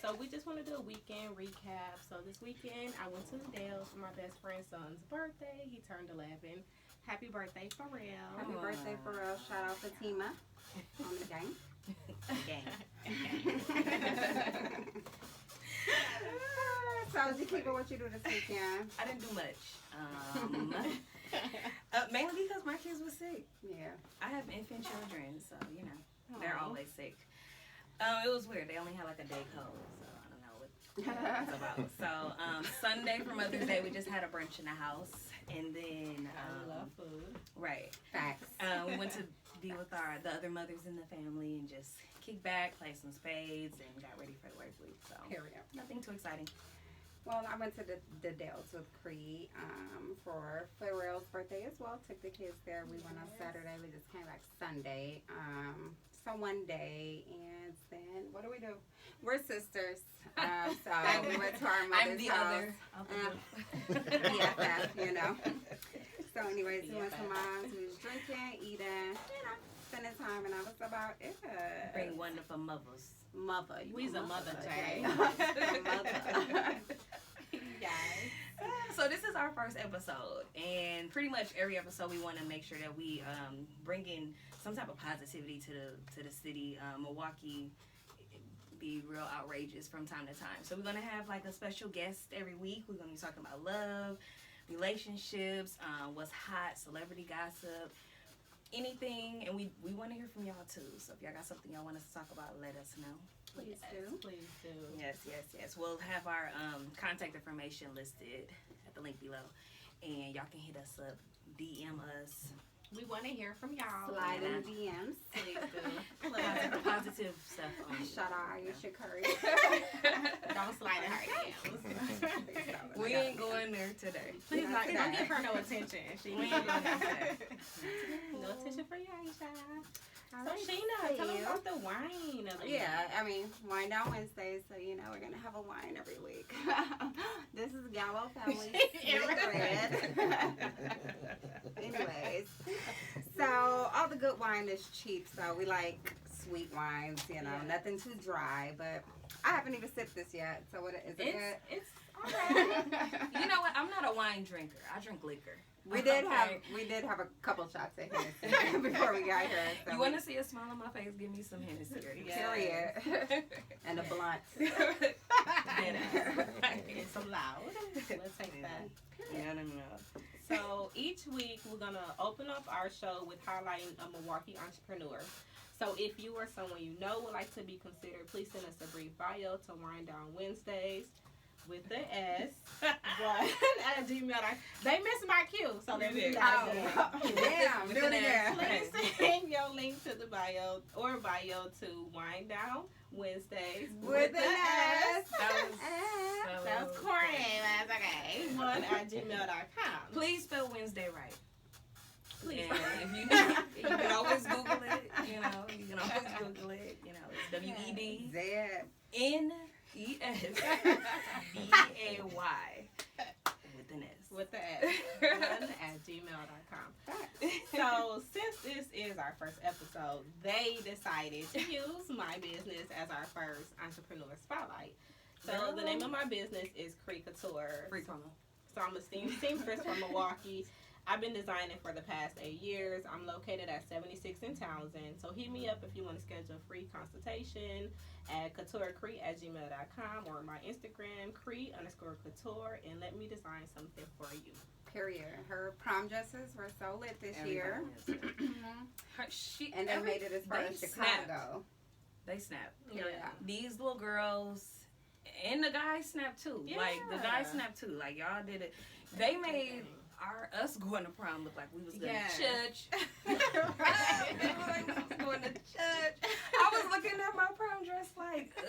So we just want to do a weekend recap. So this weekend I went to the Dells for my best friend's son's birthday. He turned 11. Happy birthday, for real. Happy birthday, Pharrell. Shout out Fatima on the game. So, did you keep it what you do this weekend? I didn't do much. Mainly because my kids were sick. Yeah. I have infant children, so, you know, they're always sick. It was weird. They only had like a day cold, so I don't know what it's about. So, Sunday for Mother's Day, we just had a brunch in the house. And then, I love food. Right. Facts. We went to be with the other mothers in the family and just kick back, play some spades, and got ready for the work week. So, nothing too exciting. Well, I went to the Dells with Creed for Pharrell's birthday as well. Took the kids there. We went on Saturday. We just came back Sunday. So one day, and then what do? We're sisters. So we went to our mother's house. BFF, you know. So anyways, we went to mom's. We was drinking, eating, spending time, and that was about it. Bring wonderful mothers. Mother. We's a mother, Jay. Guys. So this is our first episode, and pretty much every episode we want to make sure that we bring in some type of positivity to the city. Milwaukee be real outrageous from time to time. So we're gonna have like a special guest every week. We're gonna be talking about love, relationships, what's hot, celebrity gossip, anything, and we want to hear from y'all too. So if y'all got something y'all want us to talk about, let us know. Please do. Please do. Yes. We'll have our contact information listed at the link below, and y'all can hit us up, DM us. We want to hear from y'all. Slide in the DMs. Please do. Positive stuff on Shout out Aisha Curry. Don't slide in her DMs. We ain't going there today. Please don't give her no attention. She ain't going there. No attention for you, Aisha. So Sheena, tell us about the wine. I mean, Wine Down Wednesdays, so you know we're gonna have a wine every week. This is Gallo Family Red. Anyways, so all the good wine is cheap, so we like sweet wines, you know, nothing too dry. But I haven't even sipped this yet, so what is it good? It's all right. You know what? I'm not a wine drinker. I drink liquor. We did have a couple shots of Hennessy before we got here. So you want to see a smile on my face? Give me some Hennessy. Period. And a blunt. It's so loud. Let's take that. No. So each week we're gonna open up our show with highlighting a Milwaukee entrepreneur. So if you or someone you know would like to be considered, please send us a brief bio to Wind Down Wednesdays with the S at gmail.com. They missed my cue, so they're damn, do it again. Please send your link to the bio to Wind Down Wednesdays with the S. That was corny. That's okay. One at gmail.com. Please spell Wednesday right. Please. And if you can always Google it. You know, you can always Google it. You know, it's WEDNESBAY with an S. With the S. One at gmail.com. So since this is our first episode, they decided to use my business as our first entrepreneur spotlight. So the name of my business is Cree Couture. Free promo. So I'm a seamstress from Milwaukee. I've been designing for the past 8 years. I'm located at 76 in Townsend. So hit me up if you want to schedule a free consultation at couturecree@gmail.com or my Instagram, Cree_couture, and let me design something for you. Period. Her prom dresses were so lit this year. And they made it as far as Chicago. They snapped. Yeah. These little girls and the guys snapped too. Yeah. Like the guys snapped too. Like y'all did it. They made us going to prom look like we was going to church. Right. We was going to church. I was looking at my prom dress like, girl.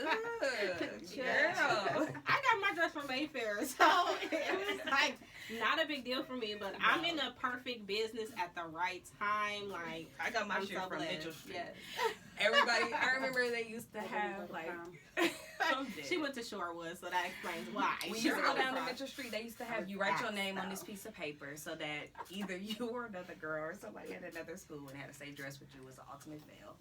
I got my dress from Mayfair, so it was like not a big deal for me. But I'm in a perfect business at the right time. Like I got my I'm shit so from blessed. Mitchell Street. Yes. Everybody, I remember they used to have like. She went to Shorewood, so that explains why. When you used to go down to Mitchell Street, they used to have you write your name on this piece of paper so that either you or another girl or somebody at another school and had a safe dress with you was the ultimate fail.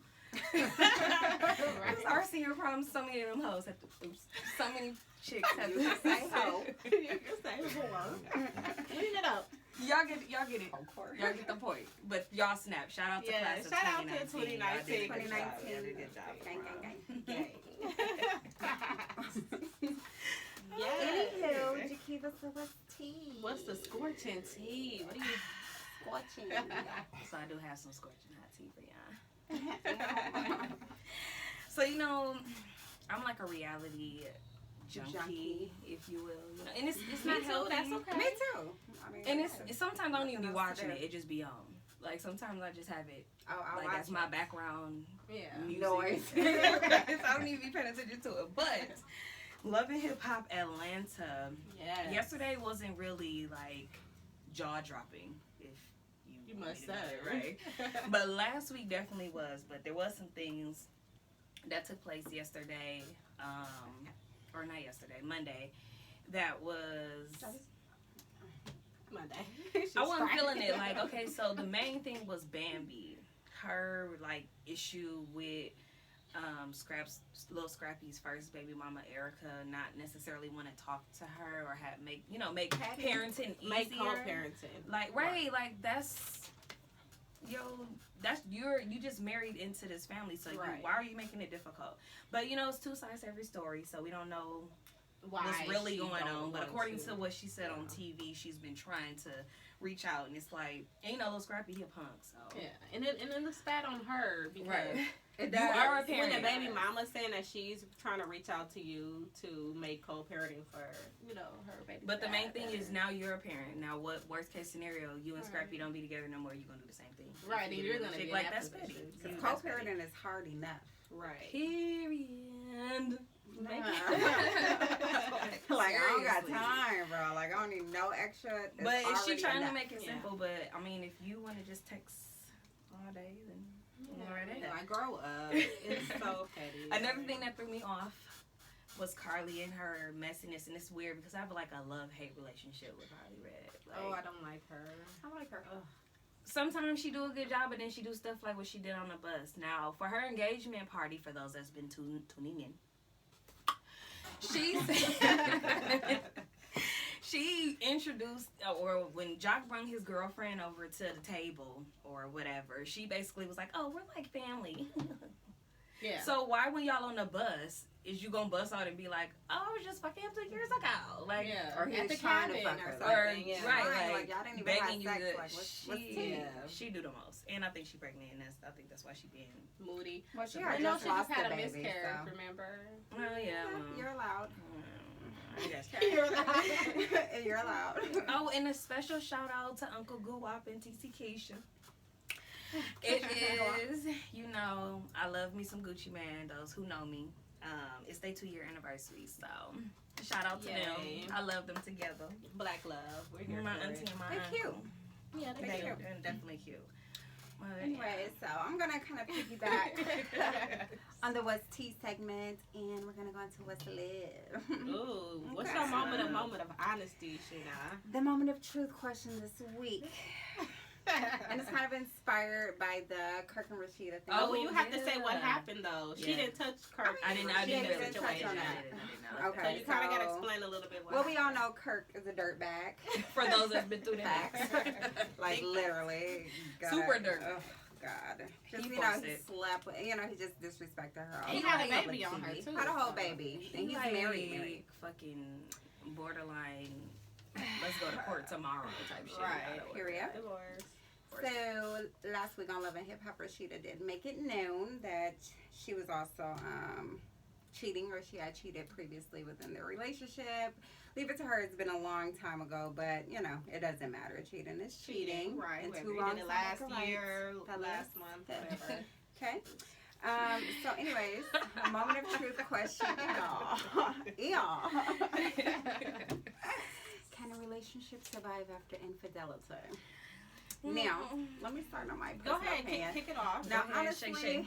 It's our senior prom. So many of them hoes had to. So many chicks had to say hoe. You can say whore. Clean it up. Y'all get it. Of course. Y'all get the point. But y'all snap. Shout out to class of shout out to 2019. 2019. 2019. Y'all did a good job. Gang, gang, gang. Gang. Anywho, Jakiva, so what's tea? What's the scorching tea? What are you scorching? So I do have some scorching hot tea for y'all. So I'm like a reality junkie, if you will. And it's not healthy. That's okay. Me too. I mean, And it's sometimes I don't even be Nothing else to watching do. it. It just be on. Like sometimes I just have it. Oh, I'll Like watch that's my background music. Noise. So I don't even be paying attention to it. But Love and Hip Hop Atlanta. Yes. Yesterday wasn't really like jaw dropping, if You want must me to say, know, right? But last week definitely was. But there was some things that took place yesterday, or not yesterday, Monday, that was. Monday. I wasn't feeling it. Like, okay, so the main thing was Bambi. Her like issue with Lil Scrappy's first baby mama Erica not necessarily want to talk to her or make parenting easier. Make co-parenting. Like like that's you just married into this family, so why are you making it difficult? But it's two sides to every story, so we don't know what's really going on. But according to what she said on TV, she's been trying to reach out, and it's like, Lil Scrappy, he a punk, so and it looks bad on her because It you does. are a parent. when the baby mama's saying that she's trying to reach out to you to make co-parenting for her baby. But the main thing is now you're a parent. Now, what worst case scenario? You and Scrappy don't be together no more. You're gonna do the same thing, right? And you're gonna be like in that that's petty. position. Co-parenting is hard enough. Right. Period. Like I don't got time, bro. Like I don't need no extra. It's But is she already trying to enough. make it simple? But I mean, if you want to just text all day, then Like grow up. It's so petty. Another thing that threw me off was Carly and her messiness, and it's weird because I have like a love-hate relationship with Carly Red. Like, I don't like her. I like her. sometimes she do a good job, but then she do stuff like what she did on the bus. Now, for her engagement party, for those that's been tuning in, she introduced, or when Jock brought his girlfriend over to the table or whatever, she basically was like, "Oh, we're like family." Yeah. So why, when y'all on the bus, is you gonna bust out and be like, "Oh, I was just fucking him 2 years ago," like, yeah. Or he At was the trying to cabin fuck or her. something. or Yeah. right, Like, y'all didn't even begging have you sex. to, Like, what's tea? she do the most, and I think she pregnant, and I think that's why she being. Moody. Well, she I already know just she just lost had the a baby, miscarriage. so. Remember? Oh yeah, You're allowed. I guess. You're allowed. You're allowed. Oh, and a special shout out to Uncle Guwap and TC Keisha. It is, I love me some Gucci Man. Those who know me, it's their 2-year anniversary, so shout out to Yay. them. I love them together. Black love. We're here My for auntie it. and my They're uncle. cute. Yeah, They're cute. They're definitely cute. But, Anyway, so I'm gonna kind of piggyback on the What's Tea segment, and we're gonna go into What's Live. Ooh, what's Okay. your moment of honesty, Sheena? The moment of truth question this week, and it's kind of inspired by the Kirk and Rashida thing. Oh, well, you have to say what yeah. happened though. She Yeah. didn't touch Kirk. I didn't She really didn't touch situation. on that. I didn't know. Okay. So you kind of got to so- explain a little bit. What Well, we all happened. know Kirk is a dirtbag. For those that's been through that. Facts. Like literally. God. Super dirt. Oh God. Just He he forced he it. slept with, he just disrespected her. He all had a the time baby on on her, TV. too, Had a whole so. baby. And he's like married. fucking borderline. Let's go to court tomorrow type shit. Right. Period. Divorce. So last week on Love and Hip Hop, Rashida did make it known that she was also cheating, or she had cheated previously within their relationship. Leave it to her. It's been a long time ago, but it doesn't matter. Cheating is cheating. Right. And Whether too you long did it to last make a right. year, Fellas. last month, whatever. Okay. So, anyways, a moment of truth question, y'all. Can a relationship survive after infidelity? Now, let me start on my Go personal ahead, opinion. kick it off. Now, Go ahead, honestly, shake.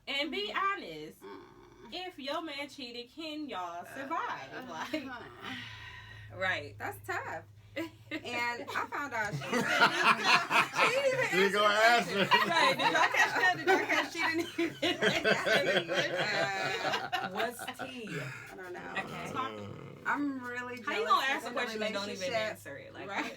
And be honest. mm, If your man cheated, can y'all survive? Like, Right. that's tough. And I found out she You gonna ask her? Right? Did y'all catch that? Did y'all catch she didn't even? What's tea? I don't know. Okay. I'm really jealous. How you gonna ask a in question and don't even relationship. answer it? Like, Right.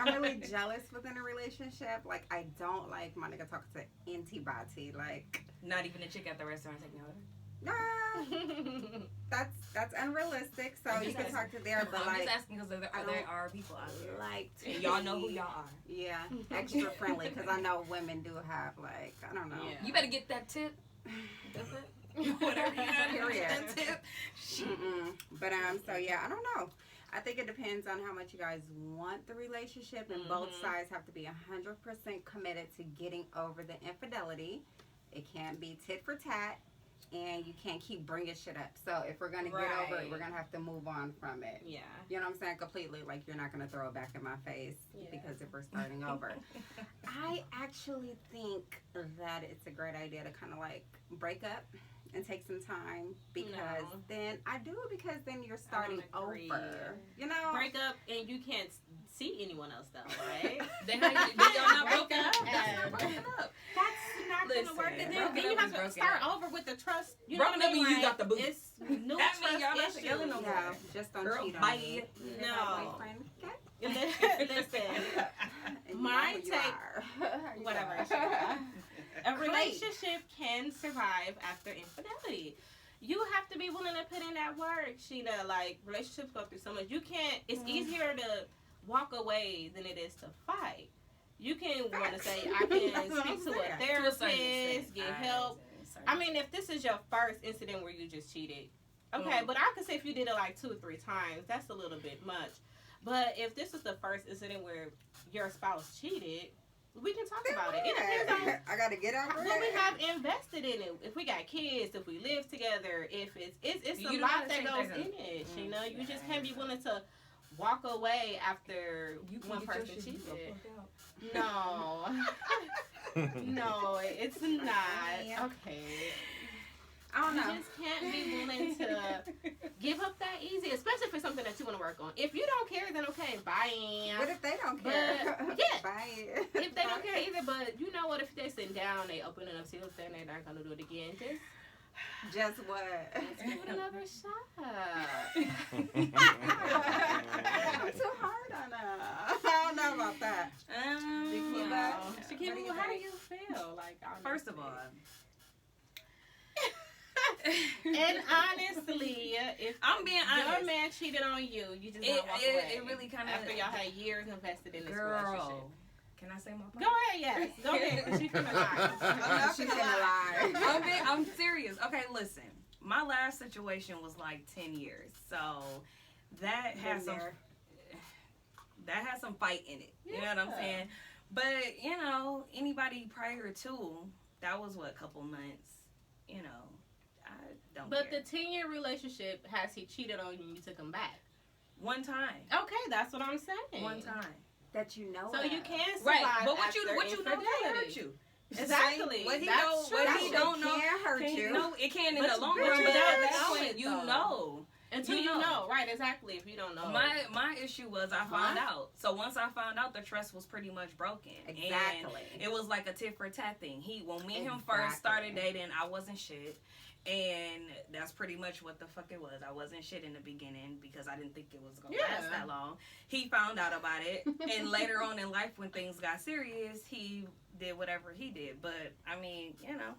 I'm really jealous within a relationship. Like, I don't like my nigga talking to antibody. Like, not even a chick at the restaurant taking order. nah, that's unrealistic. So I'm you just can asking. talk to there, but I'm like, just asking because there are people out there. like to And y'all know who be- y'all are. Yeah, extra friendly because I know women do have like I don't know. Yeah. You better get that tip. Whatever you know, Period. that tip. But so yeah, I don't know. I think it depends on how much you guys want the relationship, and both sides have to be 100% committed to getting over the infidelity. It can't be tit for tat, and you can't keep bringing shit up. So if we're gonna get over it, we're gonna have to move on from it. Yeah. You know what I'm saying? Completely. Like, you're not gonna throw it back in my face because if we're starting over. I actually think that it's a great idea to kind of like break up and take some time because then you're starting over. agree. You know? Break up and you can't see anyone else though, right? Then how you, then y'all not Break broken up. up? That's not broken up. That's not Listen, gonna work. And then broken you up have is to broken start up. over with the trust. You Broken know up what I mean? and you got the boot. It's new That trust mean y'all not issues. together no more. No, just don't Girl, cheat on bye. me. You have No. a boyfriend, okay? Listen, And you My know who you take- are. You whatever. are. a relationship can survive after infidelity. You have to be willing to put in that work, Sheena. Like, relationships go through so much. You can't. It's easier to walk away than it is to fight. You can want to say, I can That's what I'm speak to a saying. therapist, get help. I mean, if this is your first incident where you just cheated, okay, but I could say if you did it like 2 or 3 times, that's a little bit much. But if this is the first incident where your spouse cheated, we can talk about it. It depends on I gotta get over what we it. have invested in it. If we got kids, if we live together, if it's You a know lot how to that take goes that in it. You know, you just can't be willing to walk away after one person cheated. No, no, it's not. Okay. I don't know. You just can't be willing to give up that easy, especially for something that you want to work on. If you don't care, then okay, bye. What if they don't care? But, yeah. Bye. If they don't care either, but you know what? If they sit down, they open it up, see what's there, and they're not gonna do it again. Just what? Let's give it another shot. I'm too hard on her. I don't know about that. Shakira, how do you feel? Like, First of all, and honestly, if I'm being your honest. man cheated on you, you just gotta walk away. It really kind of after y'all had years invested in this relationship. girl. Can I say my part? Go ahead, yes. Go ahead, 'cause she's gonna lie. She's gonna lie. I'm serious. Okay, listen. My last situation was like 10 years, so that has some fight in it. You know what I'm saying? But you know, anybody prior to that was what, a couple months. You know, I don't. But care. the 10-year relationship, has he cheated on you and you took him back? One time. Okay, that's what I'm saying. One time. That you know. So of. you can survive Right. But what you after know can't infidelity. hurt you. Exactly. What he That's know, true. what That he shit don't know can't hurt can't- you. No, it can in But the long you run. But don't at that know point, it, you though. know. Until you know. Right, exactly. If you don't know. My issue was I found out. So once I found out, the trust was pretty much broken. Exactly. And it was like a tit for tat thing. When me and him first started dating, I wasn't shit. And that's pretty much what the fuck it was. I wasn't shit in the beginning because I didn't think it was going to last that long. He found out about it. And later on in life, when things got serious, he did whatever he did. But, I mean, you know.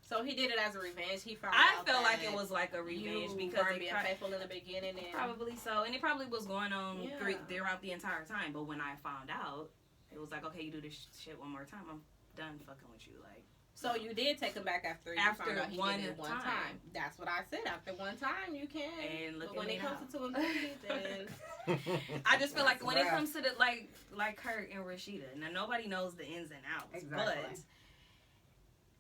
So he did it as a revenge. He found I out felt that like it was like a revenge you because weren't it being faithful in the beginning. And probably so. And it probably was going on Yeah. throughout the entire time. But when I found out, it was like, okay, you do this shit one more time, I'm done fucking with you. Like, so you did take him back after you found out he did it one time. That's what I said. After one time, you can. And look but when at me it comes now. to infinity, then I just feel like when it rough. comes to the like Kurt and Rashida, now nobody knows the ins and outs. Exactly. But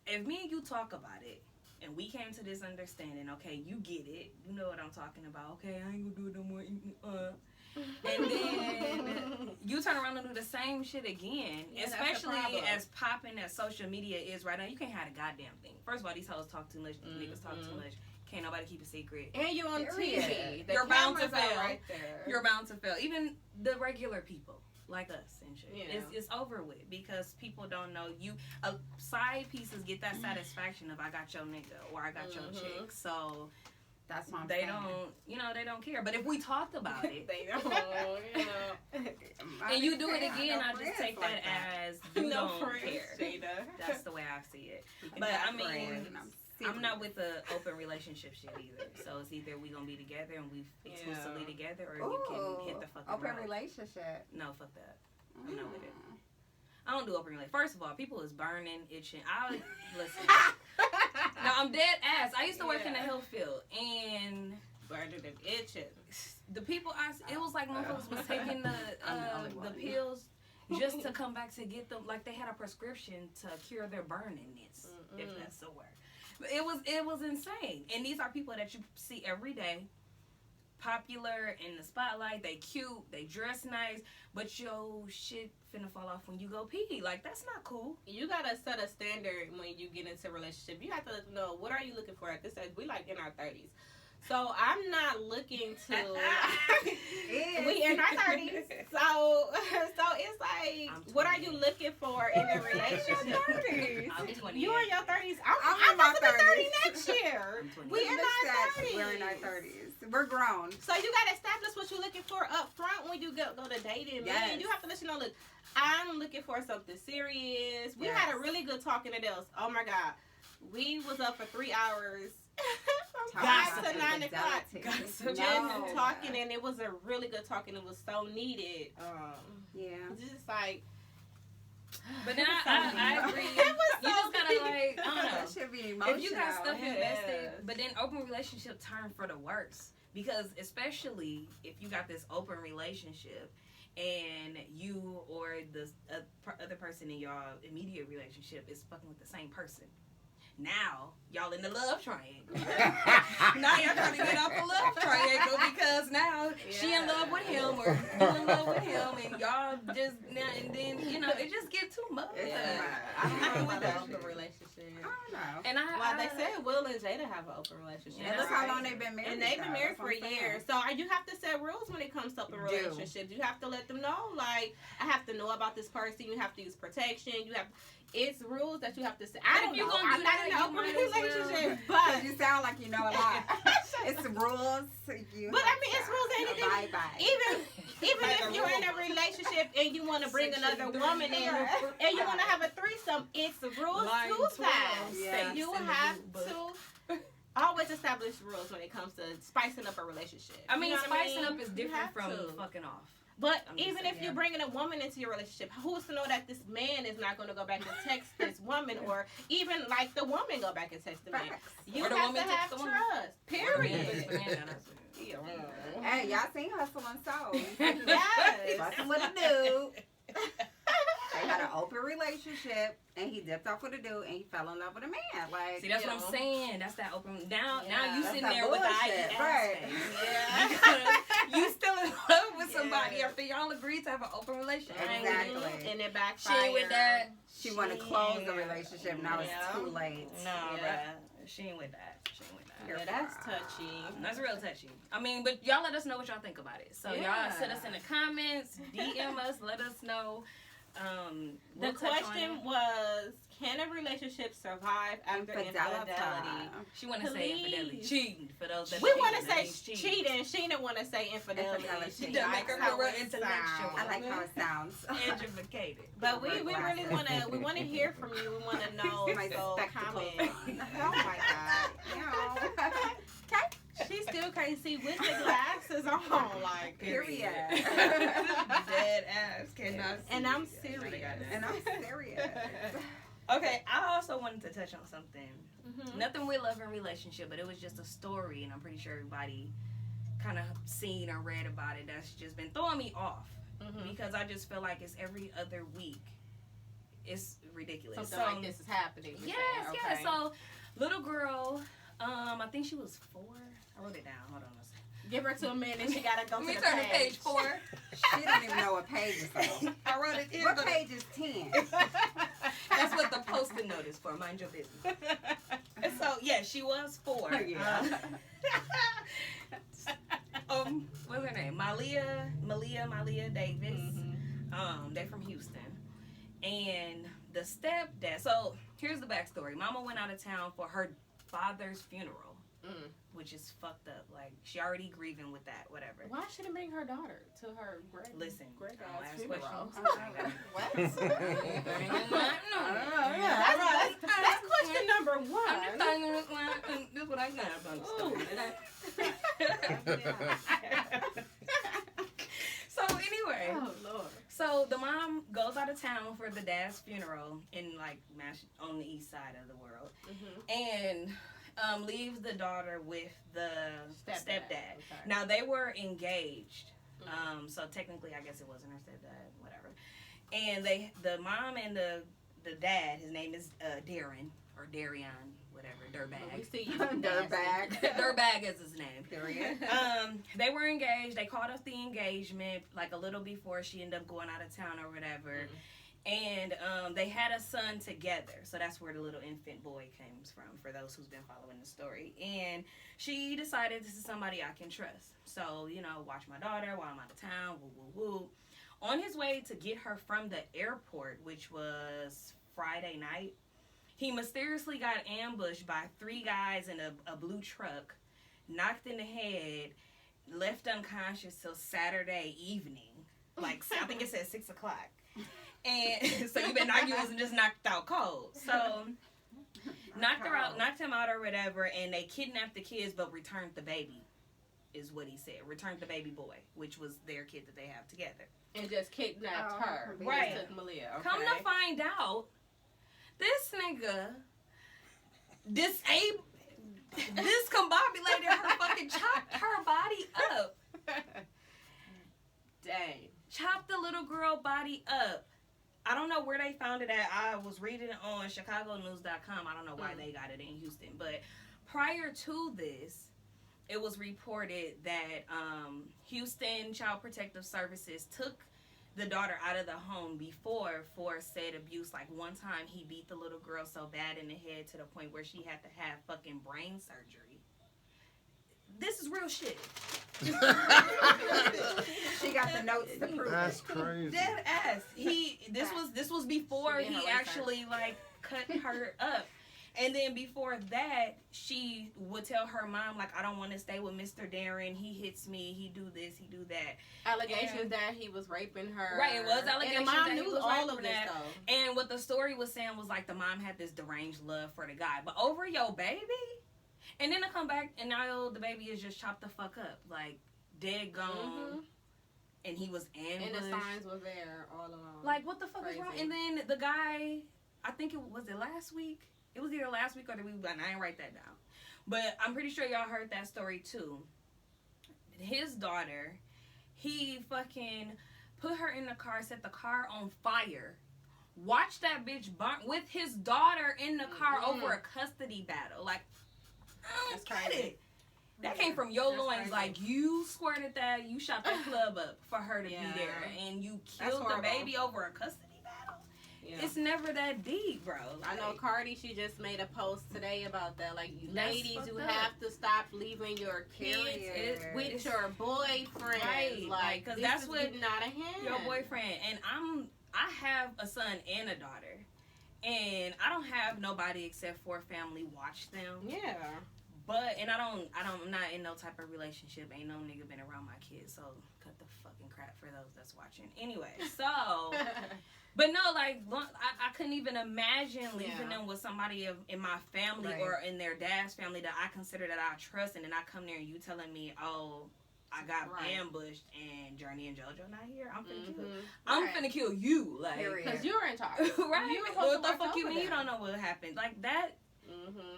if me and you talk about it and we came to this understanding, okay, you get it, you know what I'm talking about. Okay, I ain't gonna do it no more. And then you turn around and do the same shit again, Yeah, that's the especially problem. as popping as social media is right now. You can't have a goddamn thing. First of all, these hoes talk too much. These niggas talk too much. Can't nobody keep a secret. And you on TV. The You're bound to cameras are fail. right there. You're bound to fail. Even the regular people like us and shit. Yeah. It's over with because people don't know you. Side pieces get that satisfaction of I got your nigga or I got your chick. So that's what I'm they saying. don't, they don't care. But if we talked about it, They don't, and you do it again, I just take that as you no don't friends, care. Jada. That's the way I see it. But I mean, I'm not with the open relationship shit either. So it's either we gonna be together and we exclusively together, or you can hit the fucking open road. relationship. No, fuck that. I'm not with it. I don't do open relationship. First of all, people is burning, itching. Listen. No, I'm dead ass. I used to work in the health field, and burning and itching. the people it was like motherfuckers was taking the pills just to come back to get them, like they had a prescription to cure their burningness, if that's the word. It was insane. And these are people that you see every day, popular in the spotlight. They cute, they dress nice, but yo shit finna fall off when you go pee. Like, that's not cool. You gotta set a standard when you get into a relationship. You have to know, what are you looking for at this age? We like in our 30s. So I'm not looking to we in our 30s. So it's like, what are you looking for in a relationship? I'm 28. You in your 30s. I'm about to be 30 next year. We in our 30s. We're in our 30s. We're grown. So you gotta establish what you're looking for up front when you go to dating. Yes. Man, you have to let you know, look, I'm looking for something serious. We had a really good talk in Adele's. Oh my God. We was up for 3 hours. From 5 to 9 o'clock. Just talking, and it was a really good talk, and it was so needed. Just like. But then I agree. It was so you just gotta like, I don't know. That should be emotional. If you got stuff invested, but then open relationship turn for the worse, because especially if you got this open relationship and you or the other person in your immediate relationship is fucking with the same person. Now, y'all in the love triangle. Now y'all trying to get off the love triangle because now she in love with him or you in love with him, and y'all just, and then, it just get too much. I don't know about the open relationship. I don't know. And they said Will and Jada have an open relationship. And look how long they've been married. And they've been married for years. So you have to set rules when it comes to open relationships. You have to let them know, like, I have to know about this person. You have to use protection. It's rules that you have to say. I don't know. I'm not in an open relationship, but you sound like you know a lot. It's rules. But I mean, it's rules and anything. Even if you're in a relationship and you want to bring another woman in and you want to have a threesome, it's rules to that. You have to always establish rules when it comes to spicing up a relationship. I mean, spicing up is different from fucking off. But even if you're bringing a woman into your relationship, who's to know that this man is not going to go back and text this woman, or even like the woman go back and text the man? You have to have trust. Period. Hey, y'all seen Hustle and Soul? Yes. Bustin' with a dude. They had an open relationship, and he dipped off with a dude, and he fell in love with a man. Like, see, that's what I'm saying. That's that open. Now you sitting there with the bullshit, right? You still in love with somebody after y'all agreed to have an open relationship. Exactly. And it backfired. She ain't with that. She want to close the relationship. Now it's too late. No, bruh. She ain't with that. Yeah, that's touchy. That's real touchy. I mean, but y'all let us know what y'all think about it. So y'all send us in the comments, DM us, let us know. The question was, can a relationship survive after infidelity? She want to say infidelity. Cheating, for those that we want to say cheating. She didn't want to say infidelity. She doesn't make her real intellectual. I like how it sounds. Educated. But we really want to hear from you. We want to know. So comment. Oh my God. Okay. She still can't see with the glasses on, like, period. Dead ass cannot see. And I'm serious. Okay, I also wanted to touch on something. Nothing with love and relationship, but it was just a story, and I'm pretty sure everybody kind of seen or read about it. That's just been throwing me off because I just feel like it's every other week. It's ridiculous. Something like this is happening. Yes. So, little girl, I think she was 4. I wrote it down. Hold on a second. Give her 2 minutes. She gotta go to the turn to page 4. She don't even know what page is on. I wrote it in. What page is 10? That's what the post-it note is for. Mind your business. So yeah, she was 4. Yeah. What's her name? Malia Davis. Mm-hmm. They from Houston. And the stepdad. So here's the backstory. Mama went out of town for her father's funeral, which is fucked up. Like she already grieving with that. Whatever. Why should it bring her daughter to her great? Listen, great I don't ass ask funeral. questions. What? That's question number one. I'm just telling you this is what I got about the story. So anyway, Oh Lord. so the mom goes out of town for the dad's funeral in like on the east side of the world, and leaves the daughter with the stepdad. Okay. Now they were engaged, so technically I guess it wasn't her stepdad, whatever. And the mom and the dad, his name is Darren or Darion, whatever, Dirtbag. We see you, Dirtbag. Dirtbag is his name. Period. They were engaged. They called off the engagement like a little before she ended up going out of town or whatever. And they had a son together. So that's where the little infant boy comes from, for those who's been following the story. And she decided this is somebody I can trust. So, watch my daughter while I'm out of town, woo, woo, woo. On his way to get her from the airport, which was Friday night, he mysteriously got ambushed by 3 guys in a blue truck, knocked in the head, left unconscious till Saturday evening. Like, I think it said 6 o'clock. And so you better not you wasn't just knocked out cold. So knocked him out or whatever, and they kidnapped the kids but returned the baby, is what he said. Returned the baby boy, which was their kid that they have together. And just kidnapped her. Right. Took Malia. Okay. Come to find out, this nigga discombobulated her, fucking chopped her body up. Dang. Chopped the little girl body up. I don't know where they found it at. I was reading it on ChicagoNews.com. I don't know why they got it in Houston. But prior to this, it was reported that Houston Child Protective Services took the daughter out of the home before for said abuse. Like one time he beat the little girl so bad in the head to the point where she had to have fucking brain surgery. This is real shit. She got the notes to prove That's it. crazy. Dead ass. This was before She did her he research. actually like cut her up. And then before that, she would tell her mom, like, I don't want to stay with Mr. Darren. He hits me. He do this. He do that. Allegations that he was raping her. Right, it was allegations and the mom that he knew was all of raping this that. though. And what the story was saying was, like, the mom had this deranged love for the guy. But over your baby? And then to come back, and now the baby is just chopped the fuck up. Like, dead gone. Mm-hmm. And he was ambushed. And the signs were there all along. Like, what the fuck is wrong? Crazy. And then the guy, I think it was last week? It was either last week or the week, but I didn't write that down. But I'm pretty sure y'all heard that story too. His daughter, he fucking put her in the car, set the car on fire, watched that bitch burn with his daughter in the car over a custody battle. Like, I don't get it. That came from your loins. Crazy. Like, you squirted that, you shot the club up for her to be there, and you killed the horrible. baby over a custody battle. Yeah. It's never that deep, bro. I know Cardi, she just made a post today about that. Like, you That's ladies, you fucked up. have to stop leaving your kids with your boyfriend. Right, Like, because this that's is what getting out of hand. your boyfriend. And I have a son and a daughter, and I don't have nobody except for family watch them. Yeah. But I'm not in no type of relationship. Ain't no nigga been around my kids, so cut the fucking crap for those that's watching. Anyway, so. But no, like, I couldn't even imagine leaving them with somebody in my family or in their dad's family that I consider that I trust, and then I come there and you telling me, oh, I got ambushed and Journey and JoJo not here. I'm finna kill. I'm finna kill you, like, because you're in charge. right? You What the fuck you mean you don't know what happened? Like that.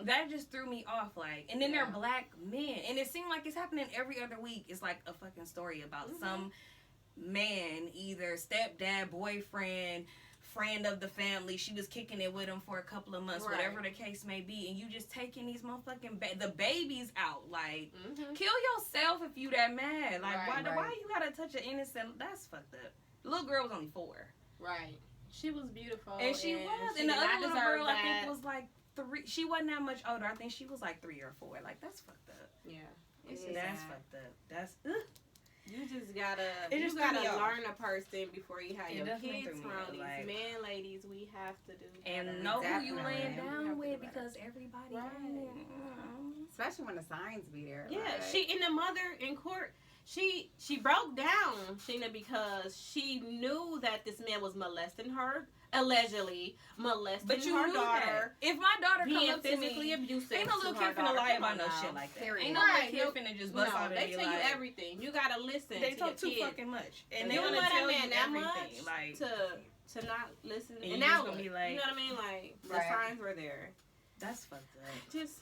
That just threw me off, like, and then they're black men, and it seemed like it's happening every other week. It's like a fucking story about some man, either stepdad, boyfriend, friend of the family. She was kicking it with him for a couple of months, whatever the case may be, and you just taking these motherfucking the babies out. Like, kill yourself if you that mad. Like, why you gotta touch an innocent? That's fucked up. The little girl was only 4. Right. She was beautiful, and she was, and the other little girl I think was like 3. She wasn't that much older. I think she was like 3 or 4. Like, that's fucked up. Yeah. That's fucked up. That's You just gotta me off. learn a person before you have It your definitely kids threw me around off, these like- men, ladies. We have to do and better. know who you Definitely. laying We have down to with do better. because everybody. Right. Especially when the signs be there. Yeah, like, she and the mother in court. She broke down, Sheena, because she knew that this man was molesting her, allegedly molesting But you her knew daughter, that. If my daughter being come up to physically me, abusive. ain't no to little her kid finna daughter. lie Come about on no now. shit like that. Period. Ain't no Right, little kid finna just bust No, out and they be tell like, you everything. You gotta listen. they to talk your too kids. fucking much, and And they you wanna love tell that you man that everything. much Like, to not listen. And And you now just gonna be like- you know what I mean? Like the Right. signs were there. that's fucked up. Just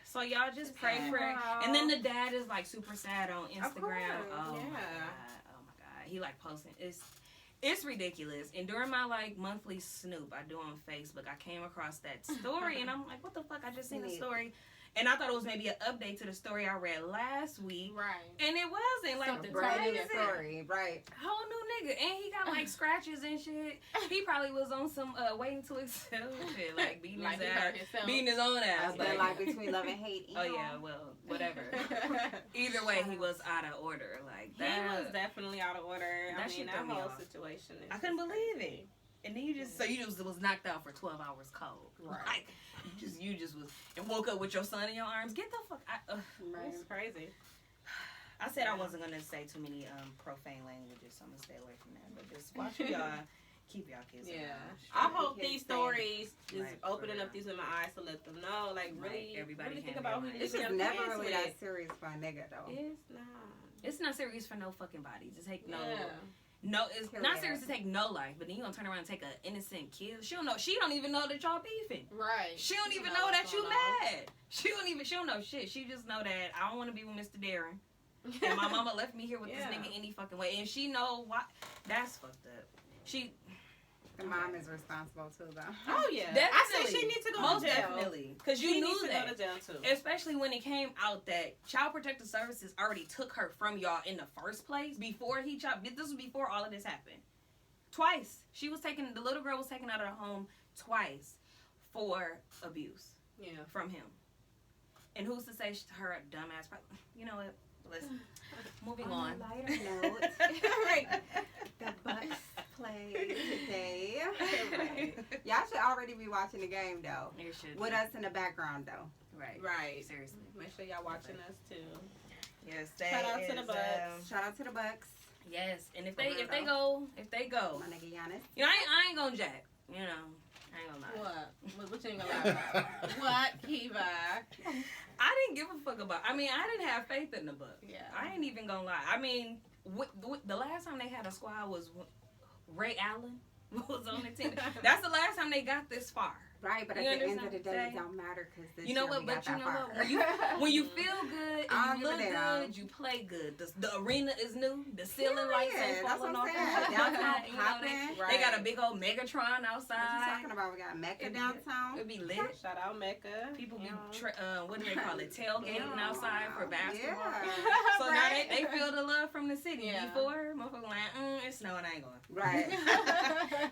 So y'all just It's pray sad. for it. And then the dad is like super sad on Instagram. course, Oh my yeah. god. Oh my god. He like posting. It's ridiculous. And during my like monthly snoop I do on Facebook, I came across that story and I'm like, what the fuck? I just seen the story. And I thought it was maybe an update to the story I read last week. right. And it wasn't. Like, Something brand new crazy. story, right? Whole new nigga. And he got like scratches and shit. He probably was on some waiting to excel shit. Like beating Like his he ass. hurt himself. Beating his own ass. But like between love and hate. Oh yeah, well, whatever. Either way, he was out of order. Like He that. was definitely out of order. I That mean, shit that threw me whole off. situation. Is I couldn't just believe crazy. it. And then you just was knocked out for 12 hours cold. Right. Like you just was and woke up with your son in your arms. Get the fuck. It's crazy. I said I wasn't gonna say too many profane languages, so I'm gonna stay away from that. But just watch y'all keep y'all kids. Yeah. around. I hope kids these stay. stories is Right, opening for up real. these women's eyes to let them know, like Right, really, everybody really think can about be who right. you It's live just your never kids really with. that serious for a nigga though. It's not. It's not serious for no fucking body. Just take no. Yeah. No, it's not Period. serious to take no life, but then you gonna turn around and take an innocent kid. She don't know. She don't even know that y'all beefing. Right. She don't even know know that what's you going on. mad. She don't know shit. She just know that I don't want to be with Mr. Darren. And my mama left me here with Yeah. this nigga any fucking way. And she know why. That's fucked up. The mom is responsible too though. Oh yeah. I Definitely. said she needs to go Most to jail. definitely. Because She you needs knew to that. go to jail too. Especially when it came out that Child Protective Services already took her from y'all in the first place before he chopped. This was before all of this happened. Twice. The little girl was taken out of the home twice for abuse Yeah. from him. And who's to say her dumbass, you know what? Let's, moving on. A lighter note, Right. the Bucks play today. Y'all should already be watching the game though. You should. With us in the background though. Right. Right. Seriously. Make sure y'all watching us too. Yes. Shout out to the Bucks. Shout out to the Bucks. Yes. And if For they real, if they go, My nigga Giannis. you know, I ain't gonna jack. You know, I ain't gonna lie. What you ain't gonna lie about? What, Kiva? I didn't give a fuck about. I mean, I didn't have faith in the Bucks. Yeah. I ain't even gonna lie. I mean, the last time they had a squad was Ray Allen was on the team. That's the last time they got this far. Right, but You at the end of understand the what I'm day, it saying? don't matter because this You know year what? we But got you that know far. what? When you feel good I and don't you give a look damn. good, you play good. The arena is new. The ceiling lights Yeah, ain't that's falling what off. I'm saying. Downtown You know, popping. they got a big old Megatron What you outside. talking about? We got Mecca It'd be- downtown. It'd be lit. Shout out Mecca. People be, You what do they call it? Tailgating Yeah. outside for basketball. Yeah. So now they feel the love from the city. Yeah. Before, motherfuckers like, it's snowing, I ain't going. Right.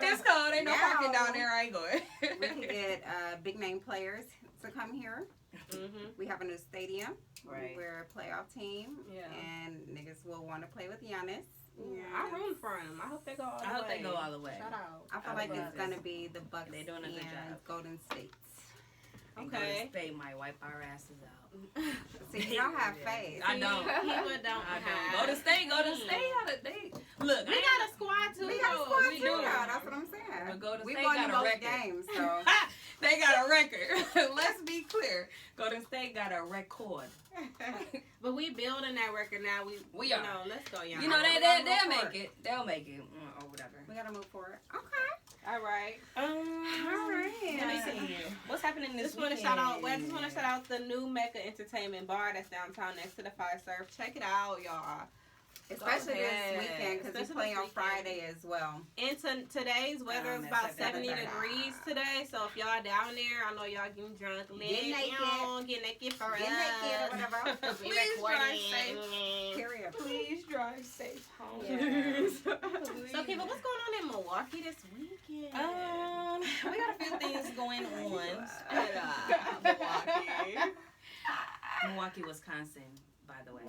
It's cold, ain't no Now- parking down there, I ain't going. We can get big name players to come here. Mhm. We have a new stadium. Right. We're a playoff team. Yeah. And niggas will want to play with Giannis. Yeah. I root for them. I hope they go all the I way. hope they go all the way. Shout out. I feel I like love it's this. gonna be the Bucks They doing a good and job. Golden State. And Okay. Golden State might wipe our asses out. See, you don't have faith. I don't. Kiva don't I have. don't. Go to state. Look, We got a squad too. We got a though. squad we too, do. though. That's what I'm saying. But Golden We State won got the a most record. games, so. They got a record. Let's be clear. Golden State got a record. But we building that record now. We you are. know, let's go, y'all. You know, gotta they'll move make it. They'll make it. Or whatever. We gotta move forward. Okay. All right. All right. Let me see. What's happening this Just want to weekend? shout out. Well, I just want to shout out the new Mecca Entertainment Bar that's downtown next to the Fire Surf. Check it out, y'all. Especially ahead. this weekend because we Especially play this on weekend. Friday as well. And today's weather is That's about like that 70 weather. degrees today. So if y'all down there, I know y'all getting drunk. Get naked. Get naked for Get us. naked or whatever. We Please drive recording. safe. Period. Please drive safe home. Yes. So, Kiva, what's going on in Milwaukee this weekend? We got a few things going on. Milwaukee. Milwaukee, Wisconsin, by the way.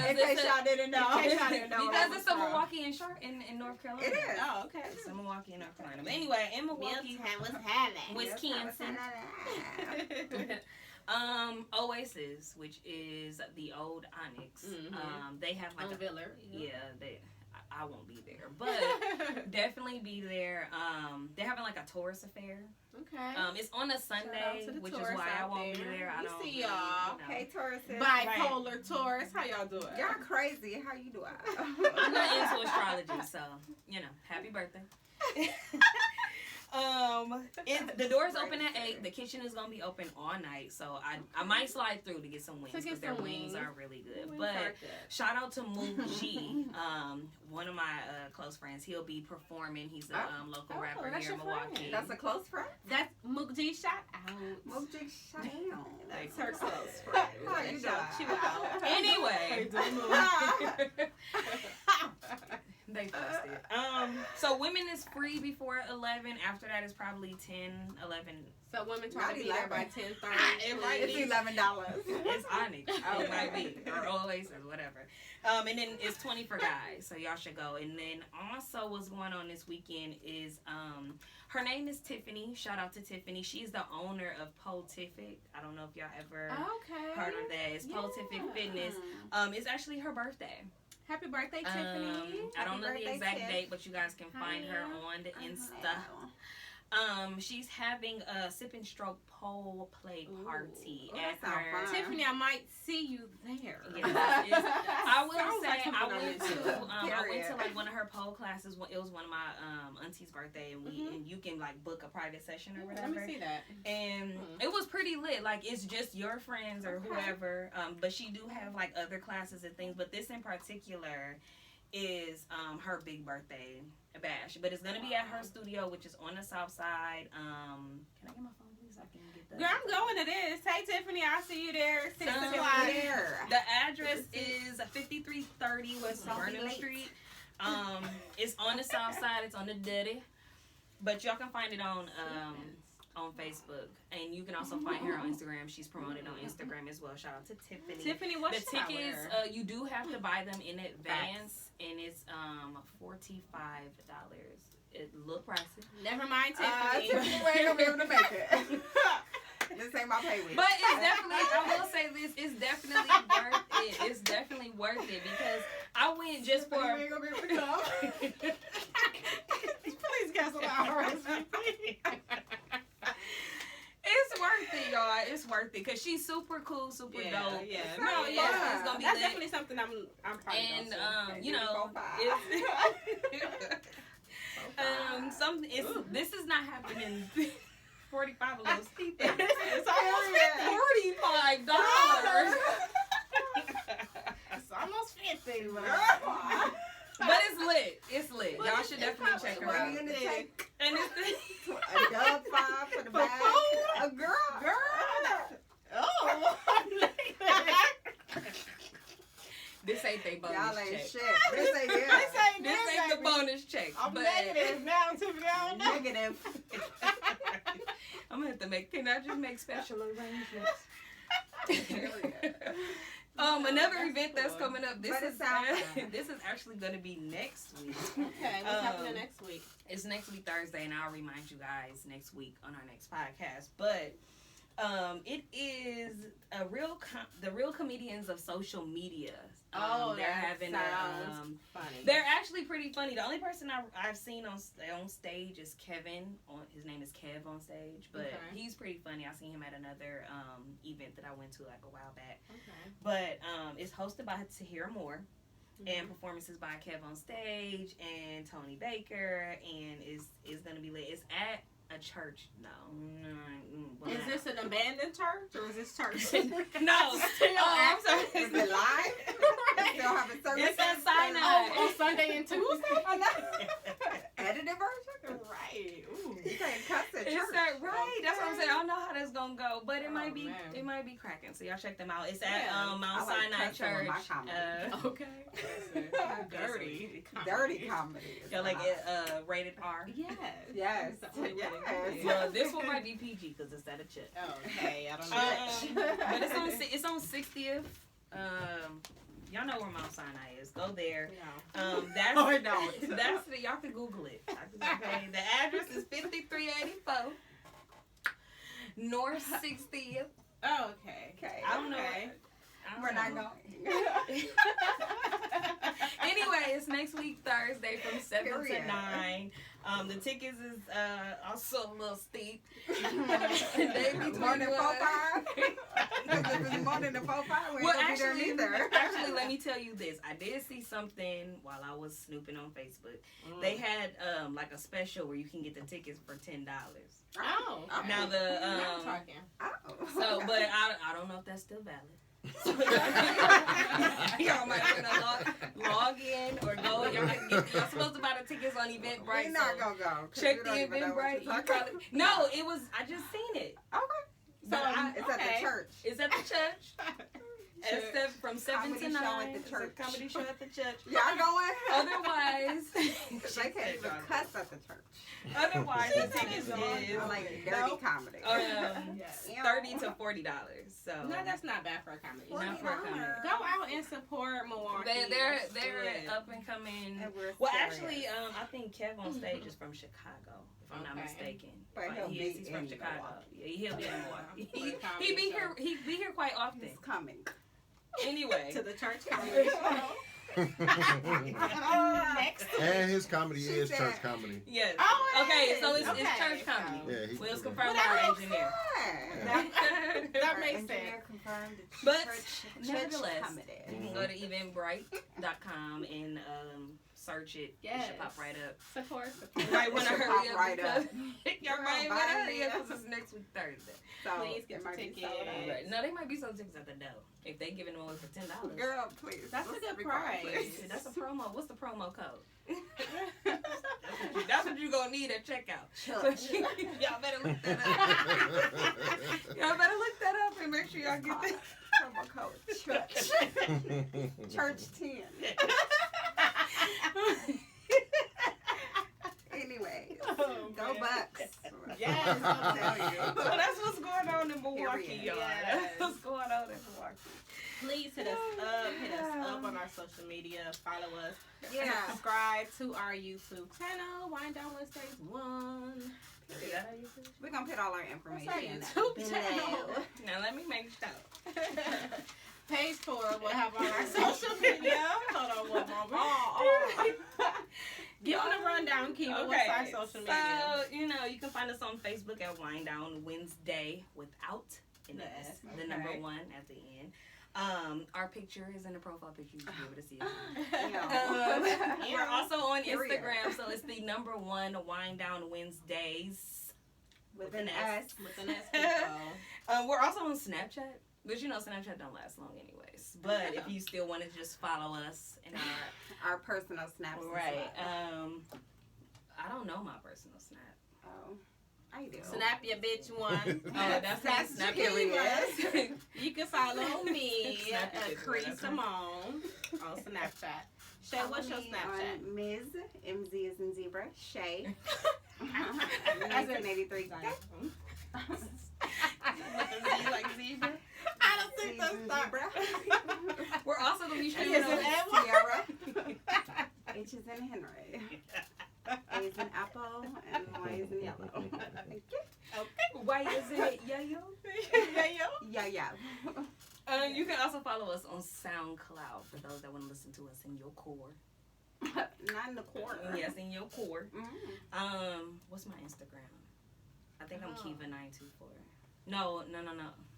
In case y'all didn't know. In case y'all didn't know Because where it's I'm a from. Milwaukee in North Carolina. It is. Oh, okay. It's in Milwaukee, North Carolina. But anyway, in Milwaukee, What's happening? Wisconsin. Oasis, which is the old Onyx. Mhm. They have like On a Viller. yeah. I won't be there, but definitely be there. They're having like a tourist affair. Okay. It's on a Shout out Sunday, to the which is tourists why I out won't be there. there. I We don't see really, y'all. Hey, Taurus. Bipolar Taurus. How y'all doing? Y'all crazy. How you doing? I'm not into astrology, so happy birthday. The doors open at 8. The kitchen is gonna be open all night, so I might slide through to get some wings To get because their some wings wings. are really good. Wings But are good. shout out to Mook G, one of my close friends. He'll be performing. He's a local Oh, rapper that's here in your friend. Milwaukee. That's a close friend. That's Mook G. Shout out. Mojig Cheyenne. That's her close friend. How you Shout doing? you out. Anyway. Ah. They fixed it. So women is free before 11. After that is probably 10, 11. So women try Not to be there by 11. 10:30. It might It's be. $11. It's Onyx. Oh, it might be. Or Oasis, whatever. And then it's 20 for guys. So y'all should go. And then also what's going on this weekend is her name is Tiffany. Shout out to Tiffany. She's the owner of Potific. I don't know if y'all ever Okay. heard of that. It's Potific Yeah. Fitness. It's actually her birthday. Happy birthday, Tiffany. I don't Happy know the birthday, exact Tiff. date, but you guys can find her on the Insta. She's having a sip and stroke pole play party Ooh, at that sound her. fun. Tiffany, I might see you there. Yes, I will Sounds say like something I I'm went into. to I went Period. to like one of her pole classes. It was one of my auntie's birthday, and and you can like book a private session or Let whatever. me see that. And it was pretty lit. Like it's just your friends or whoever. But she do have like other classes and things. But this in particular is her big birthday bash. But it's gonna be at her studio, which is on the south side. Can I get my phone, please? I can get that. Girl, I'm going to this. Hey, Tiffany, I'll see you there. 6 Sounds o'clock. There. The address is 5330 West Don't be Burnham late. Street. It's on the south side. It's on the Diddy. But y'all can find it on Facebook. And you can also find her on Instagram. She's promoted on Instagram as well. Shout out to Tiffany. Tiffany, what The should I tickets, wear? you do have to buy them in advance. And it's $45. It look pricey. Never mind, Tiffany. Tiffany ain't gonna be able to make it. This ain't my pay week. But it's definitely, I will say this, it's definitely worth it. It's definitely worth it because I went just for. Tiffany ain't gonna be able to come. Please cancel our It's worth it, y'all. It's worth it because she's super cool, super dope. Yeah, It's no, not yeah, fun. it's gonna be that's lit. definitely something I'm probably And going to. you know, this is not happening. 45 a little steep. It's almost $45. It's almost 50, but But it's lit. It's lit. But Y'all it's- should it's definitely check her out. What are you gonna take? And it's A dub 5 for the bag. A girl. oh, this ain't they bonus Y'all ain't check. shit. This ain't it. This ain't the bonus check. I'm but negative now, Tiffany. I don't know. Negative. I'm gonna have to make. Can I just make special arrangements? Another event that's coming up. This But it is sounds fun. this is actually gonna be next week. Okay, what's happening next week? It's next week Thursday, and I'll remind you guys next week on our next podcast. But it is the real comedians of social media. They're that having sounds funny. they're actually pretty funny. The only person I've seen on stage is Kevin. His name is Kev on stage, but Okay. he's pretty funny. I seen him at another event that I went to like a while back. Okay. But it's hosted by Tahira Moore. Mm-hmm. And performances by Kev on stage and Tony Baker, and is gonna be lit. It's at a church. Is this an abandoned church or is this church? no? Oh, I'm sorry. Is it live? Still have a service. It's on Sinai. On Sunday and Tuesday? I know. Edited version? Right. Ooh. You can't cuss at church. It's that right. That's what I'm saying. I don't know how that's gonna go, but it Oh, might be man. it might be cracking. So y'all check them out. It's at Yeah. Mount I like Sinai cussing with my Church. comedy. Okay. Dirty. Dirty comedy. is Y'all like hot. it rated R. Yes. Yes. That's the only way to Yes. do it. Well, this one might be PG because it's at a church. Okay, I don't know. But it's on 60th. Y'all know where Mount Sinai is. Go there. No. That's No, I don't. That's the, y'all can Google it. Okay. The address is 5384 North 60th. Oh, okay. Okay. I don't know. Okay. We're not going. Anyway, it's next week Thursday from 7 to Period. 9. The tickets is also a little steep. They be More than 21. 4-5? If it's more than the 4-5, we Well, ain't gonna actually, be there neither. actually, let me tell you this. I did see something while I was snooping on Facebook. They had like a special where you can get the tickets for $10. Oh. Okay. Now Now the talking. Oh. so, but I don't know if that's still valid. Y'all might want to log in or go. Y'all supposed to buy the tickets on Eventbrite. We're not so gonna go. 'Cause check we the don't even know what Eventbrite. you're You talking probably, no, it was. I just seen it. Okay. So But it's at the okay. church. It's at the church. It's from 7 Comedy to 9. show at the It's a church. comedy show at the church. Y'all going? Otherwise, They can't even cuss at the church. otherwise the tickets I is like dirty comedy. Yes. $30 to $40. So No, that's not bad for a comedy. not for a comedy. Go out and support Milwaukee. They're Let's do it. up and coming. And we're Well, serious. actually, I think Kev on stage is from Chicago, if I'm not Okay. mistaken. But he'll He is. be He's from in Chicago. Milwaukee. Yeah, he'll be in Milwaukee. For the He comedy be show. here. He be here quite often. He's coming. Anyway, To the church comedy show. Next And his comedy She is said- church comedy. yes. Oh, it Okay, is. so it's Okay. church comedy. Yeah, he- Will's yeah. confirmed Well, by our that engineer. That Our makes engineer sense. confirmed it's But church nevertheless, comedy. you can go to eventbrite.com and search it. It Yes. should pop right up. Support. You might want to Should hurry pop up right because up. y'all might Girl, want to buy hurry up it. because it's next week Thursday. So Please get it might the be tickets. sold out. Right. No, they might be some tickets at the door if they giving them away for $10. Girl, please. That's a let's good be quiet, price. please. That's a promo. What's the promo code? That's what you gonna need at checkout. Church. Y'all better look that up. Y'all better look that up and make sure y'all get that. Promo code church. Church 10. Anyway, Oh, go man. Bucks. Yes, I'll tell you. So that's what's going on in Milwaukee, Period. y'all. Yes. That's what's going on in Milwaukee. Please hit us up on our social media. Follow us. Yeah. Subscribe to our YouTube channel. Wind Down Wednesdays 1. Is that how you say it? We're going to put all our information YouTube channel? below. Now let me make sure. Page 4 will have all our social media. Hold on one moment. Give them a rundown, Kiva. What's our social media? So, you can find us on Facebook at Wind Down Wednesday without an S, the number 1 at the end. Our picture is in the profile picture. You can be able to see it. We're also on Period. Instagram, so it's the number 1 Wind Down Wednesdays. With an S. With an S, people. We're also on Snapchat, but Snapchat don't last long anyways. But if you still want to just follow us in Our personal snaps. as right, well. I don't know my personal Snap. Oh, I do. Snap your bitch one. Oh, that's Snap your Kiva. You can follow me Snap your at bitch Cree one, okay. Simone on Snapchat. Shay, what's your Follow me Snapchat? on Ms. MZ is in zebra. Shay. As in 1983. like zebra. I don't think that's not zebra. We're also gonna be Is streaming it on Edward? Sierra. H is in Henry. A is in apple and Y is in yellow. Thank you. Why is it yo-yo? Yeah, yeah. You can also follow us on SoundCloud for those that want to listen to us in your core. Not in the corner. Yes, in your core. Mm. What's my Instagram? I think I'm Oh. Kiva924. No. Let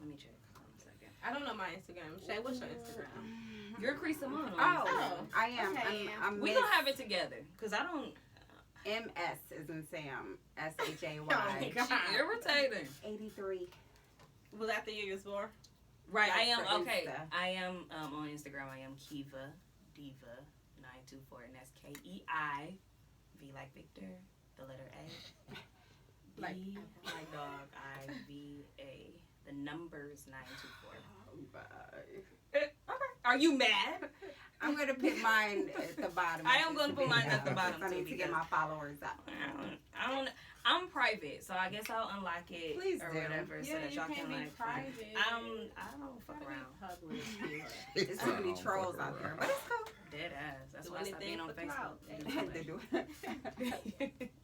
me check. Hold on a second. I don't know my Instagram. Shay, what's your Instagram? You're Cree Simone. on Oh, Instagram. I am. Okay. I'm We Miss don't have it together because I don't. MS is in Sam. Oh my SHAY. God. Irritating. 83. Was that the year you was born? Right, I That's am for okay. Insta. I am on Instagram. I am Kiva Diva 924, and that's KEI V like Victor, the letter A, Like B like dog, IVA, the numbers 924. Bye. Okay. Are you mad? I'm gonna put mine at the bottom. I am gonna put mine at the bottom, I too, need to get because- my followers out. I don't. I'm private, so I guess I'll unlock it Please or do. whatever, so Yeah, that you y'all can't can be like. private. I don't fuck around. Public. There's too many trolls out there, but it's cool. Dead ass. That's Do why I stopped being anything on for clout. Facebook. They do.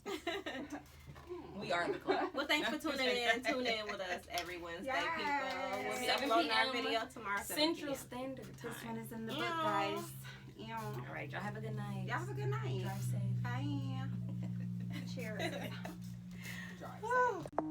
We are the club. Well, thanks for tuning in. Tune in with us every Wednesday, Yes. people. We'll be 7 uploading our p.m. video tomorrow. 7 Central p.m. Standard This one Time. is in the Ew. book, guys. Ew. All right, y'all have a good night. Y'all have a good night. Drive safe. Bye. Cheers. Drive safe.